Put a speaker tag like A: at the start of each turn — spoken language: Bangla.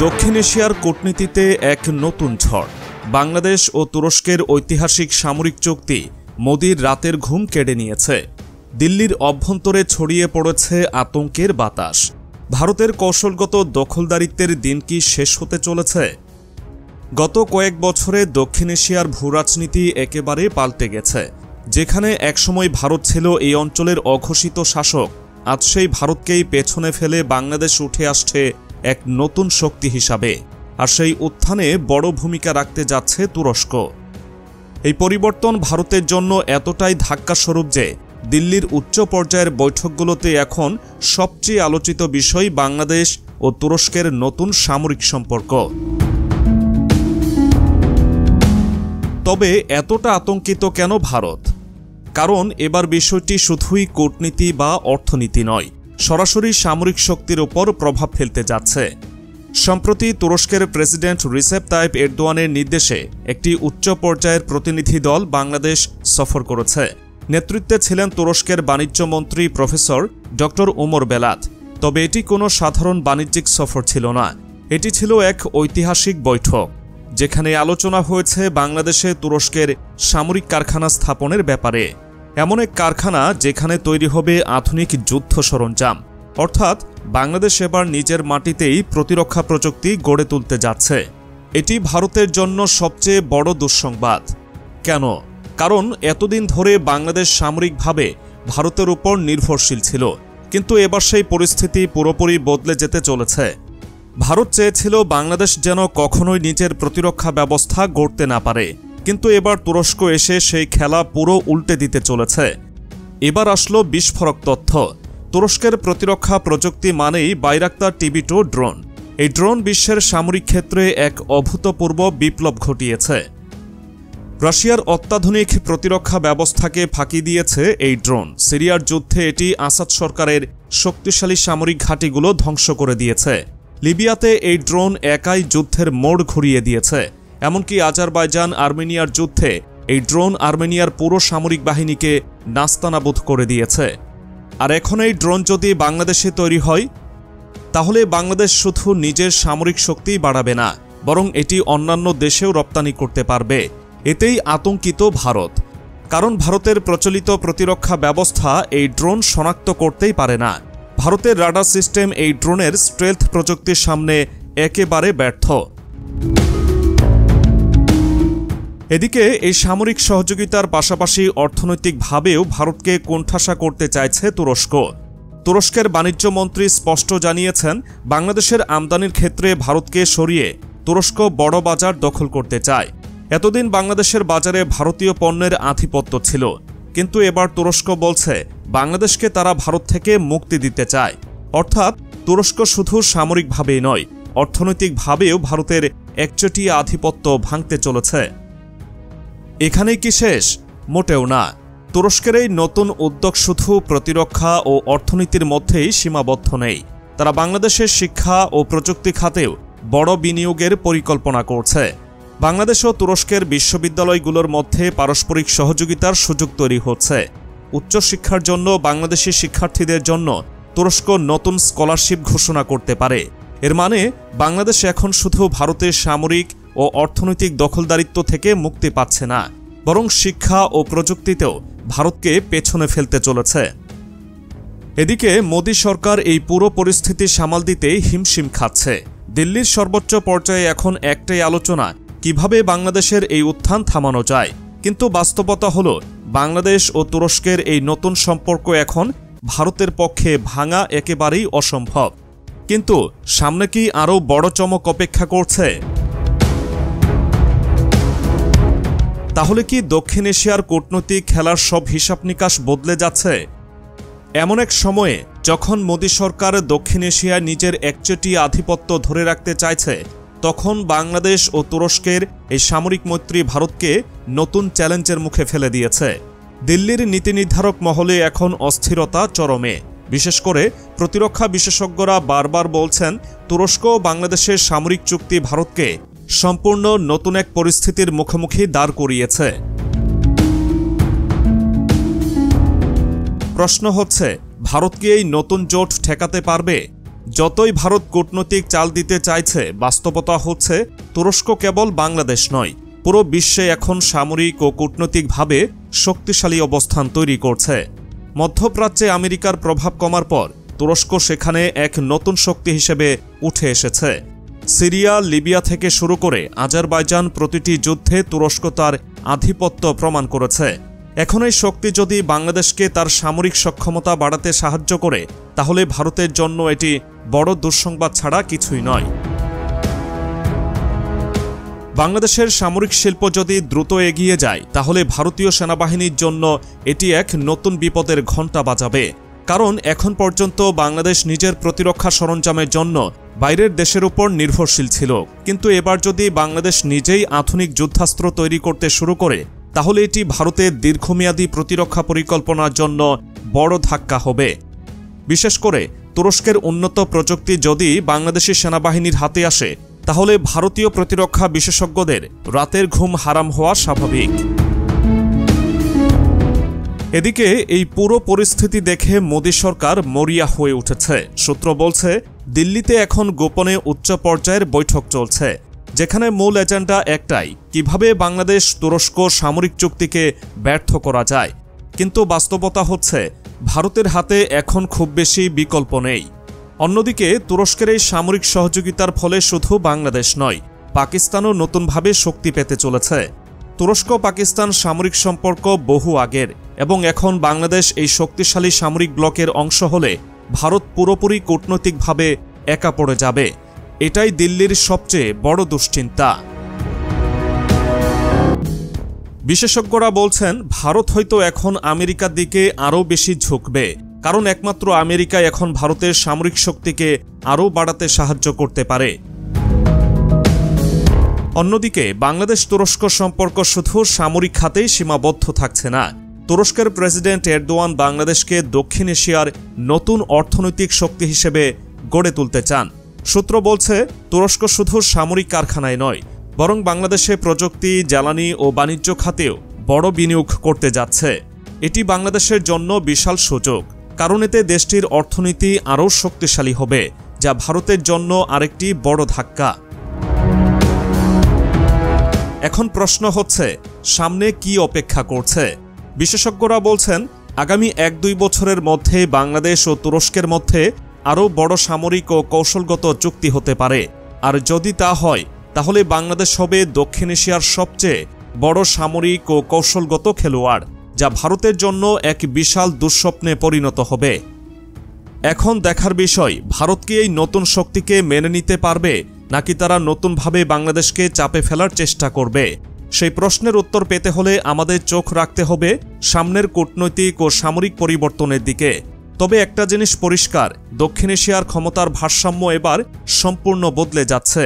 A: দক্ষিণ এশিয়ার কূটনীতিতে এক নতুন ঝড়। বাংলাদেশ ও তুরস্কের ঐতিহাসিক সামরিক চুক্তি মোদির রাতের ঘুম কেড়ে নিয়েছে। দিল্লির অভ্যন্তরে ছড়িয়ে পড়েছে আতঙ্কের বাতাস। ভারতের কৌশলগত দখলদারিত্বের দিন কি শেষ হতে চলেছে? গত কয়েক বছরে দক্ষিণ এশিয়ার ভূরাজনীতি একেবারে পাল্টে গেছে। যেখানে একসময় ভারত ছিল এই অঞ্চলের অঘোষিত শাসক, আজ সেই ভারতকেই পেছনে ফেলে বাংলাদেশ উঠে আসছে এক নতুন শক্তি হিসাবে। আর সেই উত্থানে বড় ভূমিকা রাখতে যাচ্ছে তুরস্ক। এই পরিবর্তন ভারতের জন্য এতটাই ধাক্কাস্বরূপ যে দিল্লির উচ্চ পর্যায়ের বৈঠকগুলোতে এখন সবচেয়ে আলোচিত বিষয় বাংলাদেশ ও তুরস্কের নতুন সামরিক সম্পর্ক। তবে এতটা আতঙ্কিত কেন ভারত? কারণ এবার বিষয়টি শুধুই কূটনীতি বা অর্থনীতি নয়, সরাসরি সামরিক শক্তির উপর প্রভাব ফেলতে যাচ্ছে। সম্প্রতি তুরস্কের প্রেসিডেন্ট রিসেপ তাইপ এরদোয়ানের নির্দেশে একটি উচ্চ পর্যায়ের প্রতিনিধি দল বাংলাদেশ সফর করেছে। নেতৃত্বে ছিলেন তুরস্কের বাণিজ্য মন্ত্রী প্রফেসর ডক্টর ওমর বেলাত। তবে এটি কোনো সাধারণ বাণিজ্যিক সফর ছিল না, এটি ছিল এক ঐতিহাসিক বৈঠক, যেখানে আলোচনা হয়েছে বাংলাদেশে তুরস্কের সামরিক কারখানা স্থাপনের ব্যাপারে। এমন এক কারখানা যেখানে তৈরি হবে আধুনিক যুদ্ধ সরঞ্জাম। অর্থাৎ বাংলাদেশ এবার নিজের মাটিতেই প্রতিরক্ষা প্রযুক্তি গড়ে তুলতে যাচ্ছে। এটি ভারতের জন্য সবচেয়ে বড় দুঃসংবাদ। কেন? কারণ এতদিন ধরে বাংলাদেশ সামরিকভাবে ভারতের উপর নির্ভরশীল ছিল, কিন্তু এবার সেই পরিস্থিতি পুরোপুরি বদলে যেতে চলেছে। ভারত চেয়েছিল বাংলাদেশ যেন কখনোই নিজের প্রতিরক্ষা ব্যবস্থা গড়তে না পারে, কিন্তু এবার তুরস্ক এসে সেই খেলা পুরো উল্টে দিতে চলেছে। এবার আসলো বিস্ফোরক তথ্য। তুরস্কের প্রতিরক্ষা প্রযুক্তি মানেই বাইরাক্তার TB2 ড্রোন। এই ড্রোন বিশ্বের সামরিক ক্ষেত্রে এক অভূতপূর্ব বিপ্লব ঘটিয়েছে। রাশিয়ার অত্যাধুনিক প্রতিরক্ষা ব্যবস্থাকে ফাঁকি দিয়েছে এই ড্রোন। সিরিয়ার যুদ্ধে এটি আসাদ সরকারের শক্তিশালী সামরিক ঘাঁটিগুলো ধ্বংস করে দিয়েছে। লিবিয়াতে এই ড্রোন একাই যুদ্ধের মোড় ঘুরিয়ে দিয়েছে। এমনকি আজারবাইজান আর্মেনিয়ার যুদ্ধে এই ড্রোন আর্মেনিয়ার পুরো সামরিক বাহিনীকে নাস্তানাবুদ করে দিয়েছে। আর এখন এই ড্রোন যদি বাংলাদেশে তৈরি হয়, তাহলে বাংলাদেশ শুধু নিজের সামরিক শক্তি বাড়াবে না, বরং এটি অন্যান্য দেশেও রপ্তানি করতে পারবে। এতেই আতঙ্কিত ভারত। কারণ ভারতের প্রচলিত প্রতিরক্ষা ব্যবস্থা এই ড্রোন শনাক্ত করতেই পারে না। ভারতের রাডার সিস্টেম এই ড্রোনের স্টেলথ প্রযুক্তির সামনে একেবারে ব্যর্থ। এদিকে এই সামরিক সহযোগিতার পাশাপাশি অর্থনৈতিকভাবেও ভারতকে কোণঠাসা করতে চাইছে তুরস্ক। তুরস্কের বাণিজ্য মন্ত্রী স্পষ্ট জানিয়েছেন, বাংলাদেশের আমদানির ক্ষেত্রে ভারতকে সরিয়ে তুরস্ক বড় বাজার দখল করতে চায়। এতদিন বাংলাদেশের বাজারে ভারতীয় পণ্যের আধিপত্য ছিল, কিন্তু এবার তুরস্ক বলছে বাংলাদেশকে তারা ভারত থেকে মুক্তি দিতে চায়। অর্থাৎ তুরস্ক শুধু সামরিকভাবেই নয়, অর্থনৈতিকভাবেও ভারতের একচেটিয়া আধিপত্য ভাঙতে চলেছে। এখানেই কি শেষ? মোটেও না। তুরস্কের এই নতুন উদ্যোগ শুধু প্রতিরক্ষা ও অর্থনীতির মধ্যেই সীমাবদ্ধ নেই। তারা বাংলাদেশের শিক্ষা ও প্রযুক্তি খাতেও বড় বিনিয়োগের পরিকল্পনা করছে। বাংলাদেশ ও তুরস্কের বিশ্ববিদ্যালয়গুলোর মধ্যে পারস্পরিক সহযোগিতার সুযোগ তৈরি হচ্ছে। উচ্চশিক্ষার জন্য বাংলাদেশি শিক্ষার্থীদের জন্য তুরস্ক নতুন স্কলারশিপ ঘোষণা করতে পারে। এর মানে বাংলাদেশ এখন শুধু ভারতের সামরিক ও অর্থনৈতিক দখলদারিত্ব থেকে মুক্তি পাচ্ছে না, বরং শিক্ষা ও প্রযুক্তিতেও ভারতকে পেছনে ফেলতে চলেছে। এদিকে মোদি সরকার এই পুরো পরিস্থিতি সামাল দিতে হিমশিম খাচ্ছে। দিল্লির সর্বোচ্চ পর্যায়ে এখন একটাই আলোচনা, কিভাবে বাংলাদেশের এই উত্থান থামানো যায়। কিন্তু বাস্তবতা হলো, বাংলাদেশ ও তুরস্কের এই নতুন সম্পর্ক এখন ভারতের পক্ষে ভাঙা একেবারেই অসম্ভব। কিন্তু সামনে কি আরও বড় চমক অপেক্ষা করছে? তাহলে কি দক্ষিণ এশিয়ার কূটনৈতিক খেলার সব হিসাব নিকাশ বদলে যাচ্ছে? এমন এক সময়ে যখন মোদি সরকার দক্ষিণ এশিয়ায় নিজের একচেটিয়া আধিপত্য ধরে রাখতে চাইছে, তখন বাংলাদেশ ও তুরস্কের এই সামরিক মৈত্রী ভারতকে নতুন চ্যালেঞ্জের মুখে ফেলে দিয়েছে। দিল্লির নীতি নির্ধারক মহলে এখন অস্থিরতা চরমে। বিশেষ করে প্রতিরক্ষা বিশেষজ্ঞরা বারবার বলছেন, তুরস্ক ও বাংলাদেশের সামরিক চুক্তি ভারতকে সম্পূর্ণ নতুন এক পরিস্থিতির মুখোমুখি দাঁড় করিয়েছে। প্রশ্ন হচ্ছে, ভারত কি এই নতুন জোট ঠেকাতে পারবে? যতই ভারত কূটনৈতিক চাল দিতে চাইছে, বাস্তবতা হচ্ছে তুরস্ক কেবল বাংলাদেশ নয়, পুরো বিশ্বে এখন সামরিক ও কূটনৈতিকভাবে শক্তিশালী অবস্থান তৈরি করছে। মধ্যপ্রাচ্যে আমেরিকার প্রভাব কমার পর তুরস্ক সেখানে এক নতুন শক্তি হিসেবে উঠে এসেছে। সিরিয়া, লিবিয়া থেকে শুরু করে আজারবাইজান প্রতিটি যুদ্ধে তুরস্ক তার আধিপত্য প্রমাণ করেছে। এখন এই শক্তি যদি বাংলাদেশকে তার সামরিক সক্ষমতা বাড়াতে সাহায্য করে, তাহলে ভারতের জন্য এটি বড় দুঃসংবাদ ছাড়া কিছুই নয়। বাংলাদেশের সামরিক শিল্প যদি দ্রুত এগিয়ে যায়, তাহলে ভারতীয় সেনাবাহিনীর জন্য এটি এক নতুন বিপদের ঘণ্টা বাজাবে। কারণ এখন পর্যন্ত বাংলাদেশ নিজের প্রতিরক্ষা সরঞ্জামের জন্য বাইরের দেশের উপর নির্ভরশীল ছিল, কিন্তু এবার যদি বাংলাদেশ নিজেই আধুনিক যুদ্ধাস্ত্র তৈরি করতে শুরু করে, তাহলে এটি ভারতের দীর্ঘমেয়াদী প্রতিরক্ষা পরিকল্পনার জন্য বড় ধাক্কা হবে। বিশেষ করে তুরস্কের উন্নত প্রযুক্তি যদি বাংলাদেশি সেনাবাহিনীর হাতে আসে, তাহলে ভারতীয় প্রতিরক্ষা বিশেষজ্ঞদের রাতের ঘুম হারাম হওয়া স্বাভাবিক। এদিকে এই পুরো পরিস্থিতি দেখে মোদী সরকার মরিয়া হয়ে উঠেছে। সূত্র বলছে, দিল্লিতে এখন গোপনে উচ্চ পর্যায়ের বৈঠক চলছে, যেখানে মূল এজেন্ডা একটাই, কিভাবে বাংলাদেশ তুরস্ক সামরিক চুক্তিকে ব্যর্থ করা যায়। কিন্তু বাস্তবতা হচ্ছে ভারতের হাতে এখন খুব বেশি বিকল্প নেই। অন্যদিকে তুরস্কের এই সামরিক সহযোগিতার ফলে শুধু বাংলাদেশ নয়, পাকিস্তানও নতুনভাবে শক্তি পেতে চলেছে। তুরস্ক পাকিস্তান সামরিক সম্পর্ক বহু আগের, এবং এখন বাংলাদেশ এই শক্তিশালী সামরিক ব্লকের অংশ হলে ভারত পুরোপুরি কূটনৈতিকভাবে একা পড়ে যাবে। এটাই দিল্লির সবচেয়ে বড় দুশ্চিন্তা। বিশেষজ্ঞরা বলছেন, ভারত হয়তো এখন আমেরিকার দিকে আরও বেশি ঝুঁকবে, কারণ একমাত্র আমেরিকা এখন ভারতের সামরিক শক্তিকে আরও বাড়াতে সাহায্য করতে পারে। অন্যদিকে বাংলাদেশ তুরস্ক সম্পর্ক শুধু সামরিক খাতেই সীমাবদ্ধ থাকছে না। তুরস্কের প্রেসিডেন্ট এরদোয়ান বাংলাদেশকে দক্ষিণ এশিয়ার নতুন অর্থনৈতিক শক্তি হিসেবে গড়ে তুলতে চান। সূত্র বলছে, তুরস্ক শুধু সামরিক কারখানায় নয়, বরং বাংলাদেশে প্রযুক্তি, জ্বালানি ও বাণিজ্য খাতেও বড় বিনিয়োগ করতে যাচ্ছে। এটি বাংলাদেশের জন্য বিশাল সুযোগ, কারণ এতে দেশটির অর্থনীতি আরও শক্তিশালী হবে, যা ভারতের জন্য আরেকটি বড় ধাক্কা। এখন প্রশ্ন হচ্ছে, সামনে কি অপেক্ষা করছে? বিশেষজ্ঞরা বলছেন, আগামী 1-2 বছরের মধ্যে বাংলাদেশ ও তুরস্কের মধ্যে আরও বড় সামরিক ও কৌশলগত চুক্তি হতে পারে। আর যদি তা হয়, তাহলে বাংলাদেশ হবে দক্ষিণ এশিয়ার সবচেয়ে বড় সামরিক ও কৌশলগত খেলোয়াড়, যা ভারতের জন্য এক বিশাল দুঃস্বপ্নে পরিণত হবে। এখন দেখার বিষয়, ভারত কি এই নতুন শক্তিকে মেনে নিতে পারবে, নাকি তারা নতুনভাবে বাংলাদেশকে চাপে ফেলার চেষ্টা করবে? সেই প্রশ্নের উত্তর পেতে হলে আমাদের চোখ রাখতে হবে সামনের কূটনৈতিক ও সামরিক পরিবর্তনের দিকে। তবে একটা জিনিস পরিষ্কার, দক্ষিণ এশিয়ার ক্ষমতার ভারসাম্য এবার সম্পূর্ণ বদলে যাচ্ছে।